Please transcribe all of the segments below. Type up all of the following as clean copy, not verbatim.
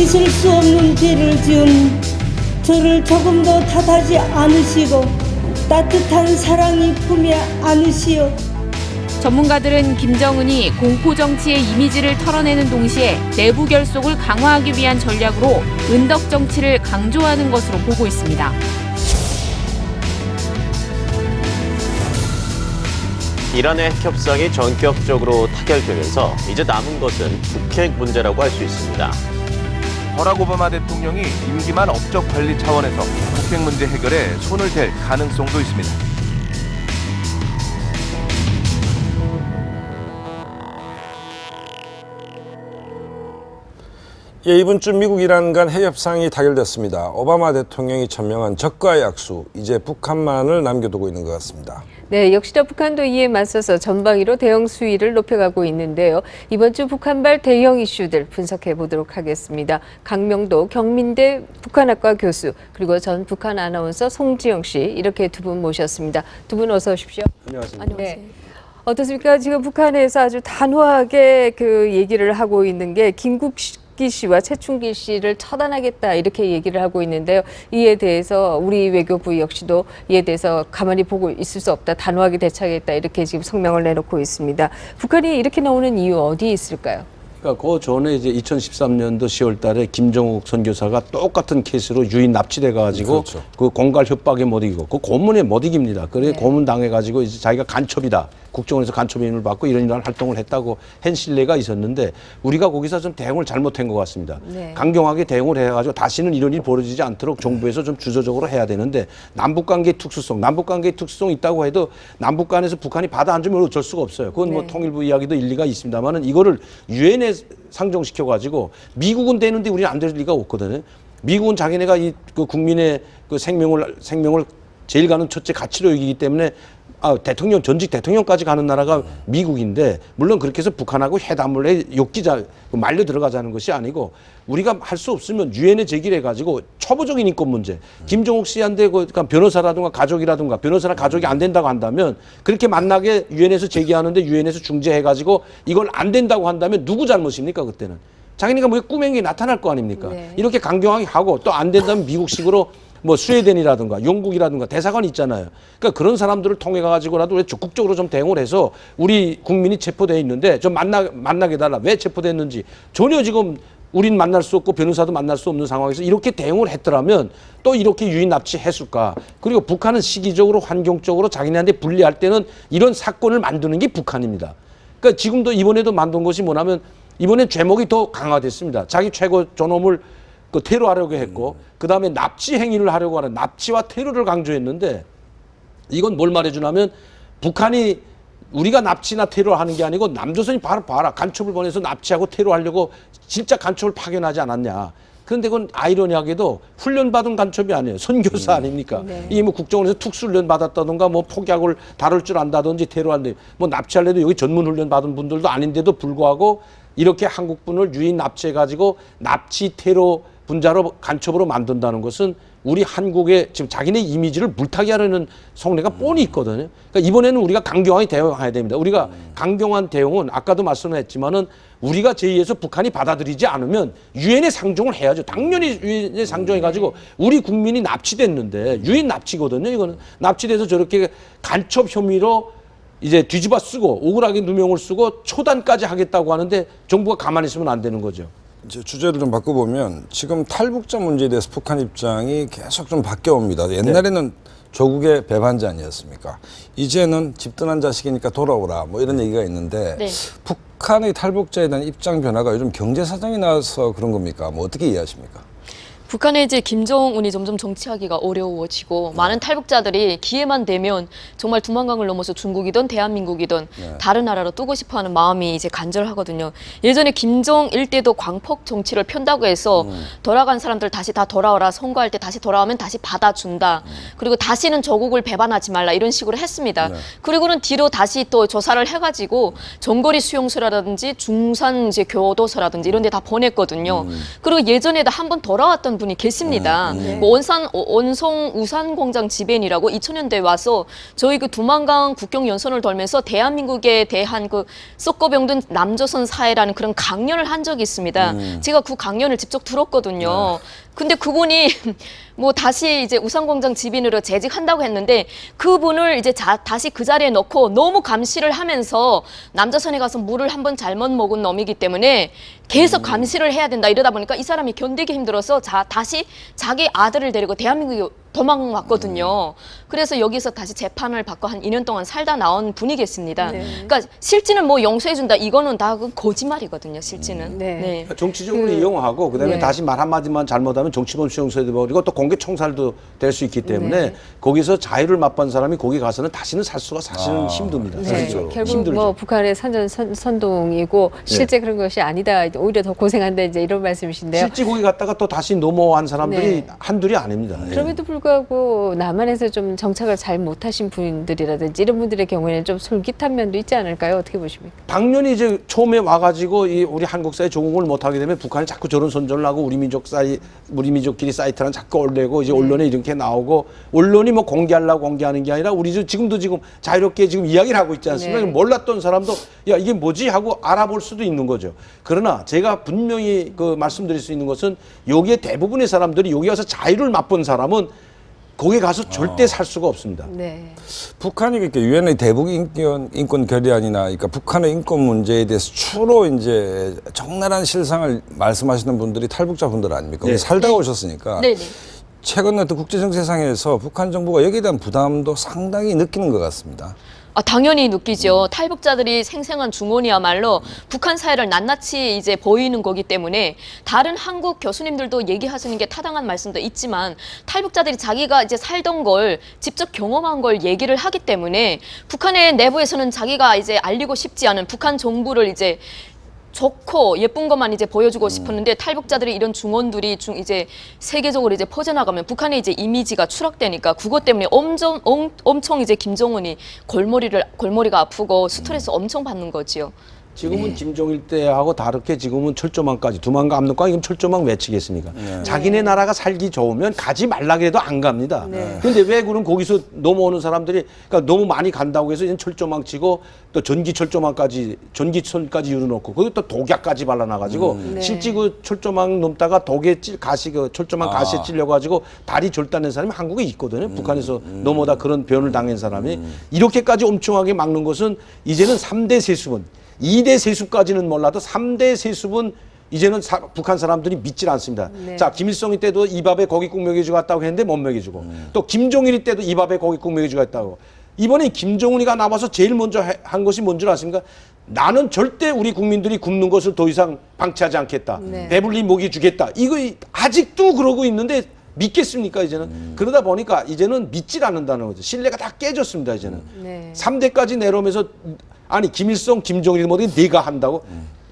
씻을 수 없는 죄를 지은 저를 조금도 탓하지 않으시고 따뜻한 사랑이 품에 안으시어 전문가들은 김정은이 공포정치의 이미지를 털어내는 동시에 내부 결속을 강화하기 위한 전략으로 은덕 정치를 강조하는 것으로 보고 있습니다. 이란의 핵 협상이 전격적으로 타결되면서 이제 남은 것은 북핵 문제라고 할 수 있습니다. 버락 오바마 대통령이 임기만 업적 관리 차원에서 북핵 문제 해결에 손을 댈 가능성도 있습니다. 예, 이번 주 미국 이란 간 핵협상이 타결됐습니다. 오바마 대통령이 천명한 적과의 약수, 이제 북한만을 남겨두고 있는 것 같습니다. 네, 역시나 북한도 이에 맞서서 전방위로 대응 수위를 높여가고 있는데요. 이번 주 북한발 대형 이슈들 분석해 보도록 하겠습니다. 강명도 경민대 북한학과 교수 그리고 전 북한 아나운서 송지영 씨 이렇게 두 분 모셨습니다. 두 분 어서 오십시오. 안녕하십니까. 네. 어떻습니까? 지금 북한에서 아주 단호하게 그 얘기를 하고 있는 게 김국기 씨와 최충길 씨를 처단하겠다 이렇게 얘기를 하고 있는데요. 이에 대해서 우리 외교부 역시도 이에 대해서 가만히 보고 있을 수 없다. 단호하게 대처하겠다. 이렇게 지금 성명을 내놓고 있습니다. 북한이 이렇게 나오는 이유 어디에 있을까요? 그러니까 그 전에 이제 2013년도 10월 달에 김정욱 선교사가 똑같은 케이스로 유인 납치돼 가지고 그렇죠. 그 공갈 협박에 못 이기고 그 고문에 못 이깁니다. 그래 고문 당해 가지고 이제 자기가 간첩이다. 국정원에서 간첩 임무를 받고 이런 활동을 했다고 한 신뢰가 있었는데 우리가 거기서 좀 대응을 잘못한 것 같습니다. 네. 강경하게 대응을 해가지고 다시는 이런 일이 벌어지지 않도록 정부에서 좀 주도적으로 해야 되는데 남북관계 특수성 있다고 해도 남북 간에서 북한이 받아 앉으면 어쩔 수가 없어요. 그건 뭐 네. 통일부 이야기도 일리가 있습니다만은 이거를 유엔에 상정시켜가지고 미국은 되는데 우리는 안 될 리가 없거든요. 미국은 자기네가 그 국민의 그 생명을 제일 가는 첫째 가치로 여기기 때문에 전직 대통령까지 가는 나라가 미국인데 물론 그렇게 해서 북한하고 회담을 해 말려 들어가자는 것이 아니고 우리가 할 수 없으면 유엔에 제기를 해가지고 초보적인 인권 문제 김정욱 씨한테 그러니까 변호사라든가 가족이라든가 변호사나 가족이 안 된다고 한다면 그렇게 만나게 유엔에서 제기하는데 유엔에서 중재해가지고 이걸 안 된다고 한다면 누구 잘못입니까 그때는 자기네가 뭐 꾸민 게 나타날 거 아닙니까? 네. 이렇게 강경하게 하고 또 안 된다면 미국식으로 뭐 스웨덴이라든가 영국이라든가 대사관 있잖아요. 그러니까 그런 사람들을 통해 가지고라도 왜 적극적으로 좀 대응을 해서 우리 국민이 체포돼 있는데 좀 만나게 해달라. 왜 체포됐는지 전혀 지금 우린 만날 수 없고 변호사도 만날 수 없는 상황에서 이렇게 대응을 했더라면 또 이렇게 유인 납치했을까. 그리고 북한은 시기적으로 환경적으로 자기네한테 불리할 때는 이런 사건을 만드는 게 북한입니다. 그러니까 지금도 이번에도 만든 것이 뭐냐면 이번엔 죄목이 더 강화됐습니다. 자기 최고 존엄을 그 테러하려고 했고 그다음에 납치 행위를 하려고 하는 납치와 테러를 강조했는데 이건 뭘 말해주냐면 북한이 우리가 납치나 테러를 하는 게 아니고 남조선이 바로 봐라 간첩을 보내서 납치하고 테러하려고 진짜 간첩을 파견하지 않았냐. 그런데 그건 아이러니하게도 훈련받은 간첩이 아니에요. 선교사 아닙니까? 네. 이 뭐 국정원에서 특수훈련 받았다든가 뭐 폭약을 다룰 줄 안다든지 테러한데 뭐 납치할래도 여기 전문훈련 받은 분들도 아닌데도 불구하고 이렇게 한국분을 유인 납치해가지고 납치 테러 분자로 간첩으로 만든다는 것은 우리 한국의 지금 자기네 이미지를 물타기 하려는 속내가 뻔히 있거든요. 그러니까 이번에는 우리가 강경하게 대응해야 됩니다. 우리가 강경한 대응은 아까도 말씀했지만은 우리가 제2에서 북한이 받아들이지 않으면 유엔에 상정을 해야죠. 당연히 유엔에 상정해가지고 우리 국민이 납치됐는데 유인 납치거든요. 이거는 납치돼서 저렇게 간첩 혐의로 이제 뒤집어 쓰고 억울하게 누명을 쓰고 초단까지 하겠다고 하는데 정부가 가만히 있으면 안 되는 거죠. 이제 주제를 좀 바꿔보면 지금 탈북자 문제에 대해서 북한 입장이 계속 좀 바뀌어옵니다. 옛날에는 조국의 배반자 아니었습니까? 이제는 집 떠난 자식이니까 돌아오라 뭐 이런 얘기가 있는데 네. 북한의 탈북자에 대한 입장 변화가 요즘 경제 사정이 나서 그런 겁니까? 뭐 어떻게 이해하십니까? 북한의 이제 김정은이 점점 정치하기가 어려워지고 많은 탈북자들이 기회만 되면 정말 두만강을 넘어서 중국이든 대한민국이든 다른 나라로 뜨고 싶어하는 마음이 이제 간절하거든요. 예전에 김정일 때도 광폭 정치를 편다고 해서 돌아간 사람들 다시 다 돌아와라. 선거할 때 다시 돌아오면 다시 받아준다. 그리고 다시는 조국을 배반하지 말라 이런 식으로 했습니다. 그리고는 뒤로 다시 또 조사를 해가지고 정거리 수용소라든지 중산 이제 교도소라든지 이런 데 다 보냈거든요. 그리고 예전에도 한 번 돌아왔던 하는 분이 계십니다. 뭐 온성 우산공장 지배인이라고 2000년대에 와서 저희 그 두만강 국경 연선을 돌면서 대한민국에 대한 그 썩고 병든 남조선 사회라는 그런 강연을 한 적이 있습니다. 제가 그 강연을 직접 들었거든요. 근데 그분이 뭐 다시 이제 우산공장 지배인으로 재직한다고 했는데 그분을 이제 다시 그 자리에 넣고 너무 감시를 하면서 남조선에 가서 물을 한번 잘못 먹은 놈이기 때문에 계속 감시를 해야 된다 이러다 보니까 이 사람이 견디기 힘들어서 다시 자기 아들을 데리고 대한민국에 도망왔거든요. 그래서 여기서 다시 재판을 받고 한 2년 동안 살다 나온 분이 계십니다. 그러니까 실제는 뭐 용서해준다 이거는 다 거짓말이거든요. 실제는. 네. 정치적으로 이용하고 그다음에 네. 다시 말 한마디만 잘못하면 정치범 수용소에도 버리고 또 공개 총살도 될 수 있기 때문에 거기서 자유를 맛본 사람이 거기 가서는 다시는 살 수가 사실은 힘듭니다. 네, 그렇죠. 결국 힘들죠. 뭐 북한의 선동이고 실제 그런 것이 아니다. 오히려 더 고생한다 이제 이런 말씀이신데요. 실제 거기 갔다가 또 다시 넘어간 사람들이 네. 한둘이 아닙니다. 그럼에도 불구하고 남한에서 좀 정착을 잘 못하신 분들이라든지 이런 분들의 경우에는 좀 솔깃한 면도 있지 않을까요? 어떻게 보십니까? 당연히 이제 처음에 와가지고 이 우리 한국 사회 적응을 못하게 되면 북한이 자꾸 저런 선전을 하고 우리 민족끼리 사이트랑 자꾸 올리고 이제 언론에 이렇게 나오고 언론이 뭐 공개하려고 공개하는 게 아니라 우리 지금도 지금 자유롭게 지금 이야기를 하고 있지 않습니까? 네. 몰랐던 사람도 야 이게 뭐지 하고 알아볼 수도 있는 거죠. 그러나 제가 분명히 그 말씀드릴 수 있는 것은 여기에 대부분의 사람들이 여기 와서 자유를 맛본 사람은 거기 가서 절대 살 수가 없습니다. 네. 북한이 그러니까 유엔의 대북 인권 결의안이나 그러니까 북한의 인권 문제에 대해서 주로 이제 적나라한 실상을 말씀하시는 분들이 탈북자 분들 아닙니까? 네. 살다가 오셨으니까. 네네. 최근 어떤 국제정세상에서 북한 정부가 여기에 대한 부담도 상당히 느끼는 것 같습니다. 당연히 느끼죠. 탈북자들이 생생한 중원이야말로 북한 사회를 낱낱이 이제 보이는 거기 때문에 다른 한국 교수님들도 얘기하시는 게 타당한 말씀도 있지만 탈북자들이 자기가 이제 살던 걸 직접 경험한 걸 얘기를 하기 때문에 북한의 내부에서는 자기가 이제 알리고 싶지 않은 북한 정부를 이제 좋고 예쁜 것만 이제 보여주고 싶었는데 탈북자들이 이런 중원들이 이제 세계적으로 이제 퍼져나가면 북한의 이제 이미지가 추락되니까 그것 때문에 엄청 이제 김정은이 골머리가 아프고 스트레스 엄청 받는 거지요. 지금은 김정일 때하고 다르게 지금은 철조망까지 두만강 압록강 지금 철조망 왜 치겠습니까? 자기네 나라가 살기 좋으면 가지 말라 그래도 안 갑니다. 그런데 왜 그럼 거기서 넘어오는 사람들이 그러니까 너무 많이 간다고 해서 이제 철조망 치고 또 전기 철조망까지 전기선까지 열어놓고 거기 또 독약까지 발라놔가지고 실제 그 철조망 넘다가 독에 가시 그 철조망 가시에 찔려가지고 다리 절단된 사람이 한국에 있거든요. 북한에서 넘어다 그런 변을 당한 사람이 이렇게까지 엄청하게 막는 것은 이제는 3대 세습은 2대 세습까지는 몰라도 3대 세습은 이제는 북한 사람들이 믿질 않습니다. 자, 김일성이 때도 이 밥에 고깃국 먹여주고 갔다고 했는데 못 먹여주고 또 김정일이 때도 이 밥에 고깃국 먹여주고 갔다고. 이번에 김정은이가 나와서 제일 먼저 한 것이 뭔 줄 아십니까? 나는 절대 우리 국민들이 굶는 것을 더 이상 방치하지 않겠다. 배불리 먹여주겠다. 이거 아직도 그러고 있는데 믿겠습니까 이제는? 그러다 보니까 이제는 믿질 않는다는 거죠. 신뢰가 다 깨졌습니다 이제는. 3대까지 내려오면서 아니 김일성, 김정일 뭐든 네가 한다고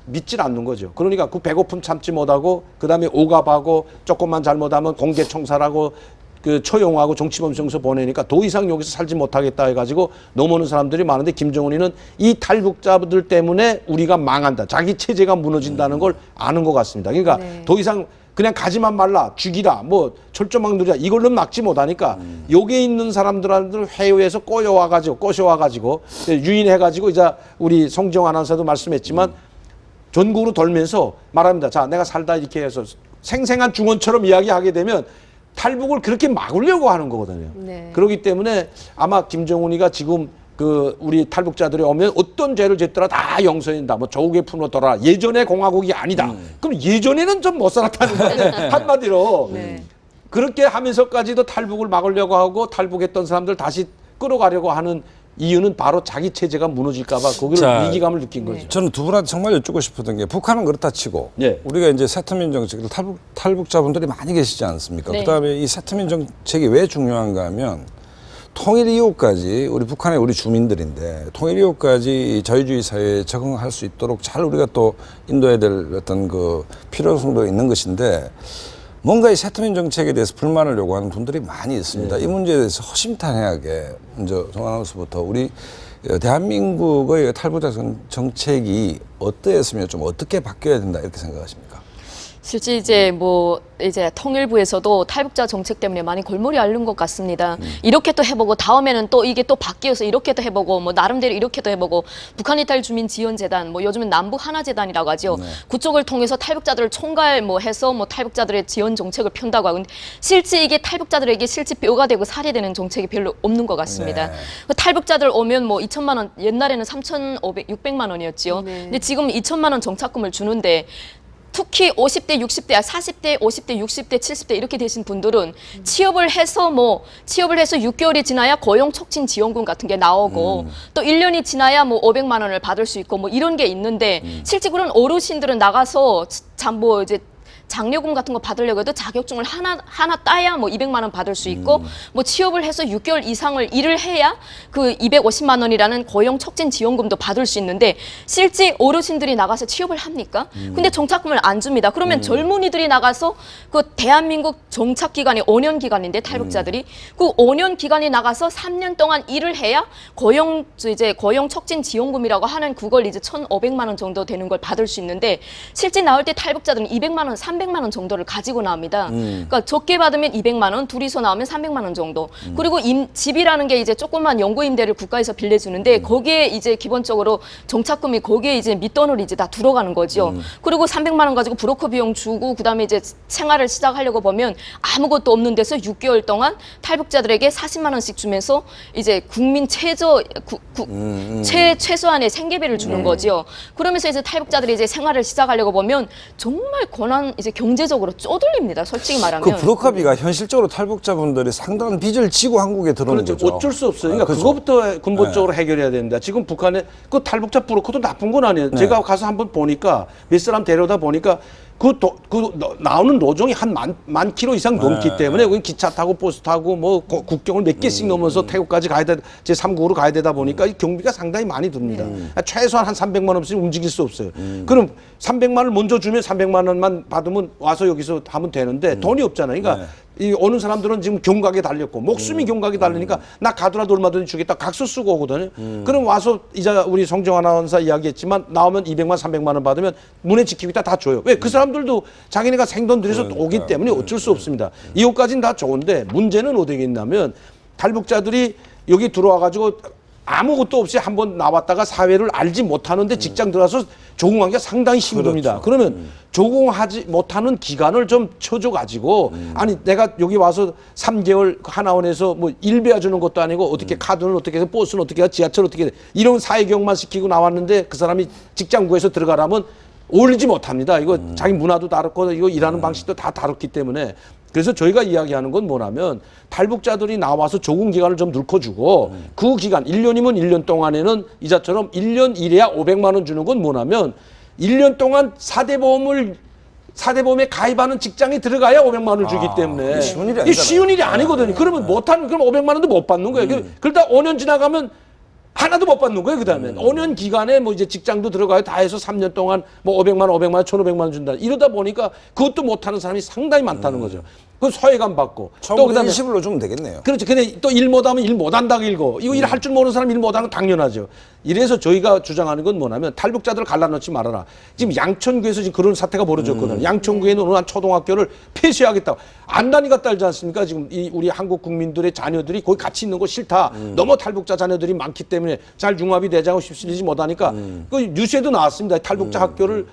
믿질 않는 거죠. 그러니까 그 배고픔 참지 못하고 그다음에 오갑하고 조금만 잘못하면 공개 총살하고 그 처용하고 정치범 수용소 보내니까 더 이상 여기서 살지 못하겠다 해가지고 넘어오는 사람들이 많은데 김정은이는 이 탈북자들 때문에 우리가 망한다. 자기 체제가 무너진다는 걸 아는 것 같습니다. 그러니까 더 이상 그냥 가지만 말라, 죽이라, 뭐 철조망 누리라 이걸로 막지 못하니까 여기에 있는 사람들한테 해외에서 꼬셔와가지고 유인해가지고 이제 우리 송정 아나운서도 말씀했지만 전국으로 돌면서 말합니다. 자, 내가 살다 이렇게 해서 생생한 중원처럼 이야기하게 되면 탈북을 그렇게 막으려고 하는 거거든요. 그렇기 때문에 아마 김정은이가 지금 그 우리 탈북자들이 오면 어떤 죄를 짓더라 다 용서한다. 뭐 조국에 품어둬라. 예전의 공화국이 아니다. 그럼 예전에는 좀 못 살았다는 거예요. 한마디로. 그렇게 하면서까지도 탈북을 막으려고 하고 탈북했던 사람들 다시 끌어가려고 하는 이유는 바로 자기 체제가 무너질까 봐 거기를 위기감을 느낀 거죠. 저는 두 분한테 정말 여쭙고 싶었던 게 북한은 그렇다 치고 우리가 이제 세트민 정책을 탈북자분들이 많이 계시지 않습니까? 그다음에 이 세트민 정책이 왜 중요한가 하면 통일 이후까지 우리 북한의 우리 주민들인데 통일 이후까지 자유주의 사회에 적응할 수 있도록 잘 우리가 또 인도해야 될 어떤 그 필요성도 있는 것인데 뭔가 이 세트민 정책에 대해서 불만을 요구하는 분들이 많이 있습니다. 이 문제에 대해서 허심탄회하게 먼저 정 아나운서부터 우리 대한민국의 탈북자 정책이 어떠했으면 좀 어떻게 바뀌어야 된다 이렇게 생각하십니까? 실제 이제 뭐 이제 통일부에서도 탈북자 정책 때문에 많이 골머리 앓는 것 같습니다. 이렇게 또 해보고 다음에는 또 이게 또 바뀌어서 이렇게도 해보고 뭐 나름대로 이렇게도 해보고 북한 이탈 주민 지원재단 뭐 요즘은 남북 하나재단이라고 하죠. 그쪽을 통해서 탈북자들을 총괄 뭐 해서 뭐 탈북자들의 지원 정책을 편다고 하고 실제 이게 탈북자들에게 실제 뼈가 되고 살이 되는 정책이 별로 없는 것 같습니다. 그 탈북자들 오면 뭐 2천만 원 옛날에는 600만 원이었지요. 근데 지금 2천만 원 정착금을 주는데 특히 50대, 60대, 40대, 50대, 60대, 70대 이렇게 되신 분들은 취업을 해서 6개월이 지나야 고용 촉진 지원금 같은 게 나오고 또 1년이 지나야 뭐 500만 원을 받을 수 있고 뭐 이런 게 있는데 실제 그런 어르신들은 나가서 뭐 이제 장려금 같은 거 받으려고 해도 자격증을 하나 따야 뭐 200만 원 받을 수 있고 뭐 취업을 해서 6개월 이상을 일을 해야 그 250만 원이라는 고용 촉진 지원금도 받을 수 있는데 실제 어르신들이 나가서 취업을 합니까? 근데 정착금을 안 줍니다. 그러면 젊은이들이 나가서 그 대한민국 정착 기간이 5년 기간인데 탈북자들이 그 5년 기간이 나가서 3년 동안 일을 해야 고용 촉진 지원금이라고 하는 그걸 이제 1,500만 원 정도 되는 걸 받을 수 있는데 실제 나올 때 탈북자들은 200만 원, 300만 원 정도를 가지고 나옵니다. 그러니까 적게 받으면 200만 원, 둘이서 나오면 300만 원 정도. 그리고 집이라는 게 이제 조그만 연구임대를 국가에서 빌려주는데 거기에 이제 기본적으로 정착금이 거기에 이제 밑돈으로 이제 다 들어가는 거죠. 그리고 300만 원 가지고 브로커 비용 주고 그다음에 이제 생활을 시작하려고 보면 아무것도 없는 데서 6개월 동안 탈북자들에게 40만 원씩 주면서 이제 국민 최소한의 생계비를 주는 거죠. 그러면서 이제 탈북자들이 이제 생활을 시작하려고 보면 정말 이제 경제적으로 쪼들립니다. 솔직히 말하면. 그 브로커비가 현실적으로 탈북자분들이 상당한 빚을 지고 한국에 들어오는 그렇죠. 거죠. 어쩔 수 없어요. 그러니까 그렇죠. 그거부터 근본적으로 해결해야 된다. 지금 북한에 그 탈북자 브로커도 나쁜 건 아니에요. 제가 가서 한번 보니까 몇 사람 데려다 보니까 나오는 노종이 한 만 킬로 이상 넘기 때문에 거기 기차 타고 버스 타고 뭐 국경을 몇 개씩 넘어서 태국까지 가야 돼, 제3국으로 가야 되다 보니까 이 경비가 상당히 많이 듭니다. 최소한 한 300만 원 없이 움직일 수 없어요. 그럼 300만 원을 먼저 주면 300만 원만 받으면 와서 여기서 하면 되는데 돈이 없잖아요. 그러니까 이 오는 사람들은 지금 경각에 달렸고 목숨이 경각에 달리니까 나 가더라도 얼마든지 주겠다 각서 쓰고 오거든요. 그럼 와서 이제 우리 송정 아나운서 이야기했지만 나오면 200만 300만 원 받으면 문에 지키고 있다 다 줘요. 왜? 그 사람들도 자기네가 생돈 들여서 오기 때문에 어쩔 수 없습니다. 이것까지는 다 좋은데 문제는 어디에 있냐면 탈북자들이 여기 들어와 가지고 아무것도 없이 한번 나왔다가 사회를 알지 못하는데 직장 들어가서 적응하는 게 상당히 힘듭니다. 그러면 적응하지 못하는 기간을 좀 쳐줘가지고 아니 내가 여기 와서 3개월 하나원에서 뭐 일배워 주는 것도 아니고 어떻게 카드는 어떻게 해서 버스는 어떻게 해서 지하철 어떻게 해 이런 사회경만 시키고 나왔는데 그 사람이 직장 구해서 들어가라면 어울리지 못합니다. 이거 자기 문화도 다르고 이거 일하는 방식도 다 다르기 때문에 그래서 저희가 이야기하는 건 뭐냐면 탈북자들이 나와서 적응 기간을 좀 늘려주고 그 기간 1년이면 1년 동안에는 이자처럼 1년 일해야 500만 원 주는 건 뭐냐면 1년 동안 사대보험에 가입하는 직장에 들어가야 500만 원을 주기 때문에 이게 쉬운 일이 아니거든요. 그러면 못하는 그럼 500만 원도 못 받는 거예요. 그러다 5년 지나가면 하나도 못 받는 거예요. 그다음에 5년 기간에 뭐 이제 직장도 들어가요. 다 해서 3년 동안 뭐 500만 원, 1,500만 원 준다. 이러다 보니까 그것도 못하는 사람이 상당히 많다는 거죠. 그 소외감 받고 또 그다음에 20일로 주면 되겠네요. 그렇죠. 근데 또 일 못하면 일 못한다고 읽고 이거 일 할 줄 모르는 사람 일 못하는 건 당연하죠. 이래서 저희가 주장하는 건 뭐냐면 탈북자들을 갈라놓지 말아라. 지금 양천구에서 지금 그런 사태가 벌어졌거든요. 양천구에는 어느 한 초등학교를 폐쇄하겠다고 안단위가 떨지 않습니까? 지금 우리 한국 국민들의 자녀들이 거기 같이 있는 거 싫다. 너무 탈북자 자녀들이 많기 때문에 잘 융합이 되자고 쉽시리지 못하니까 그 뉴스에도 나왔습니다. 탈북자 학교를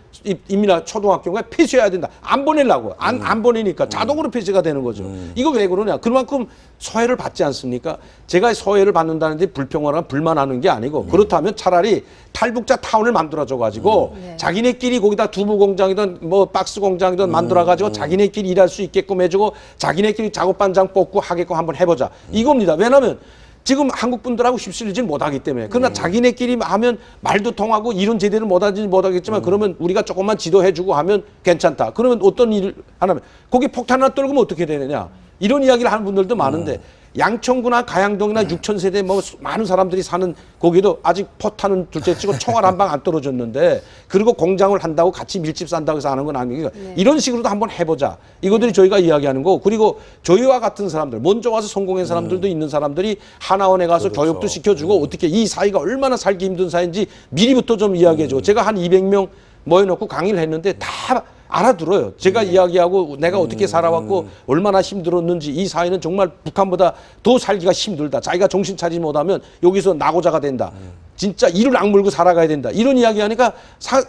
이민아 초등학교가 폐쇄해야 된다. 안 보내려고 안 보내니까 자동으로 폐쇄가 되는 거죠. 이거 왜 그러냐? 그만큼 소외를 받지 않습니까? 제가 소외를 받는다는데 불평하거나 불만하는 게 아니고 그렇다면 차라리 탈북자 타운을 만들어줘 가지고 자기네끼리 거기다 두부 공장이든 뭐 박스 공장이든 만들어 가지고 자기네끼리 일할 수 있게끔 해주고 자기네끼리 작업 반장 뽑고 하게끔 한번 해보자 이겁니다. 왜냐하면 지금 한국 분들하고 휩쓸리질 못하기 때문에 그러나 자기네끼리 하면 말도 통하고 일은 제대로 못하겠지만 그러면 우리가 조금만 지도해주고 하면 괜찮다. 그러면 어떤 일을 하냐면 거기 폭탄 하나 떨구면 어떻게 되느냐 이런 이야기를 하는 분들도 많은데 양천구나 가양동이나 6,000세대 뭐 많은 사람들이 사는 거기도 아직 포탄은 둘째치고 총알 한 방 안 떨어졌는데 그리고 공장을 한다고 같이 밀집 산다고 해서 하는 건 아니니까 이런 식으로도 한번 해보자. 이것들이 저희가 이야기하는 거고 그리고 저희와 같은 사람들 먼저 와서 성공한 사람들도 있는 사람들이 하나원에 가서 교육도 시켜주고 어떻게 이 사회가 얼마나 살기 힘든 사회인지 미리부터 좀 이야기해주고 제가 한 200명 모여놓고 강의를 했는데 다 알아들어요. 제가 이야기하고 내가 어떻게 살아왔고 얼마나 힘들었는지 이 사회는 정말 북한보다 더 살기가 힘들다. 자기가 정신 차리지 못하면 여기서 낙오자가 된다. 진짜 이를 악물고 살아가야 된다. 이런 이야기하니까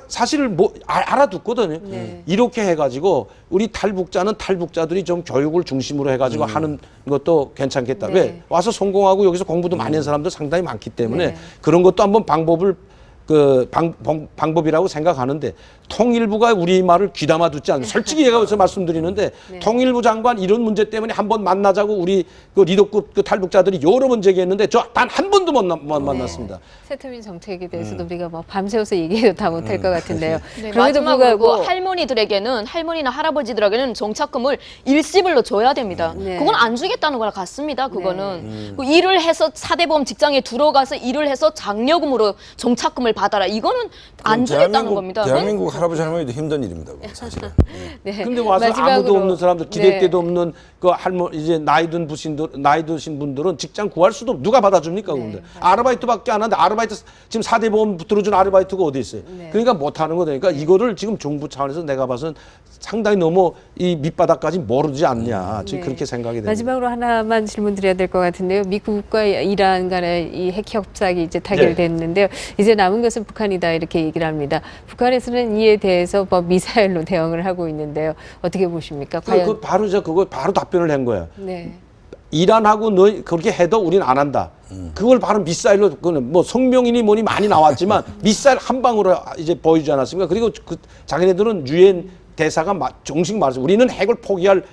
사실 뭐 알아듣거든요. 이렇게 해가지고 우리 탈북자는 탈북자들이 좀 교육을 중심으로 해가지고 하는 것도 괜찮겠다. 왜? 와서 성공하고 여기서 공부도 많이 한 사람들 상당히 많기 때문에 그런 것도 한번 방법이라고 생각하는데 통일부가 우리 말을 귀담아 듣지 않는 솔직히 얘가 여기서 말씀드리는데 통일부 장관 이런 문제 때문에 한번 만나자고 우리 그 리더급 그 탈북자들이 여러 번 제기했는데 저 단 한 번도 못 만났습니다. 세터민 정책에 대해서도 우리가 뭐 밤새워서 얘기해도 다 못할 것 같은데요. 네, 그럼에도 마지막으로 불구하고 할머니들에게는 할머니나 할아버지들에게는 정착금을 일시불로 줘야 됩니다. 네. 그건 안 주겠다는 거랑 같습니다. 그거는 그 일을 해서 사대보험 직장에 들어가서 일을 해서 장려금으로 정착금을 받아라. 이거는 안 주겠다는 겁니다. 대한민국 할아버지 할머니도 힘든 일입니다. 사실은. 네. 근데 와서 마지막으로, 아무도 없는 사람들 기댈데도 네. 없는 그 이제 나이 드신 분들은 직장 구할 수도 없고 누가 받아줍니까? 근데 아르바이트밖에 안 하는데 아르바이트 지금 4대 보험 들어준 아르바이트가 어디 있어요? 그러니까 못 하는 거다. 그러니까 이거를 지금 정부 차원에서 내가 봐서는 상당히 너무 이 밑바닥까지 모르지 않냐. 지금 그렇게 생각이 됩니다. 마지막으로 하나만 질문 드려야 될 것 같은데요. 미국과 이란 간의 이 핵 협상이 이제 타결됐는데요. 이제 남은 것은 북한이다 이렇게 얘기를 합니다. 북한에서는 이에 대해서 뭐 미사일로 대응을 하고 있는데요. 어떻게 보십니까? 과연 그거 바로 답변을 한 거예요. 네. 이란하고 너희 그렇게 해도 우리는 안 한다. 그걸 바로 미사일로 그거는 뭐 성명이니 뭐니 많이 나왔지만 미사일 한 방으로 이제 보여주지 않았습니까? 그리고 그 자기네들은 유엔 대사가 정식 말해서 우리는 핵을 포기할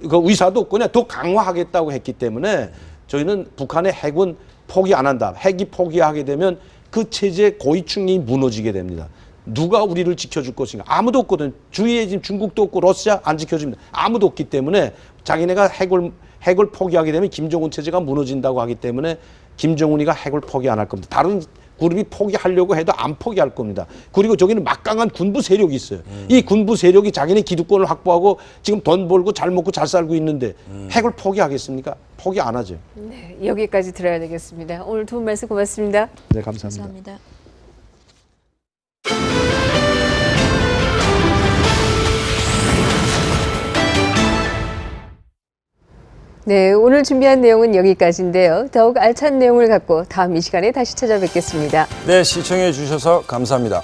그 의사도 없고 그냥 더 강화하겠다고 했기 때문에 저희는 북한의 핵은 포기 안 한다. 핵이 포기하게 되면 그 체제 고위층이 무너지게 됩니다. 누가 우리를 지켜줄 것인가? 아무도 없거든. 주위에 지금 중국도 없고 러시아 안 지켜줍니다. 아무도 없기 때문에 자기네가 핵을 포기하게 되면 김정은 체제가 무너진다고 하기 때문에 김정은이가 핵을 포기 안 할 겁니다. 다른 그룹이 포기하려고 해도 안 포기할 겁니다. 그리고 저기는 막강한 군부 세력이 있어요. 이 군부 세력이 자기네 기득권을 확보하고 지금 돈 벌고 잘 먹고 잘 살고 있는데 핵을 포기하겠습니까? 포기 안 하죠. 네, 여기까지 들어야 되겠습니다. 오늘 두 분 말씀 고맙습니다. 네, 감사합니다. 감사합니다. 네, 오늘 준비한 내용은 여기까지인데요. 더욱 알찬 내용을 갖고 다음 이 시간에 다시 찾아뵙겠습니다. 네, 시청해 주셔서 감사합니다.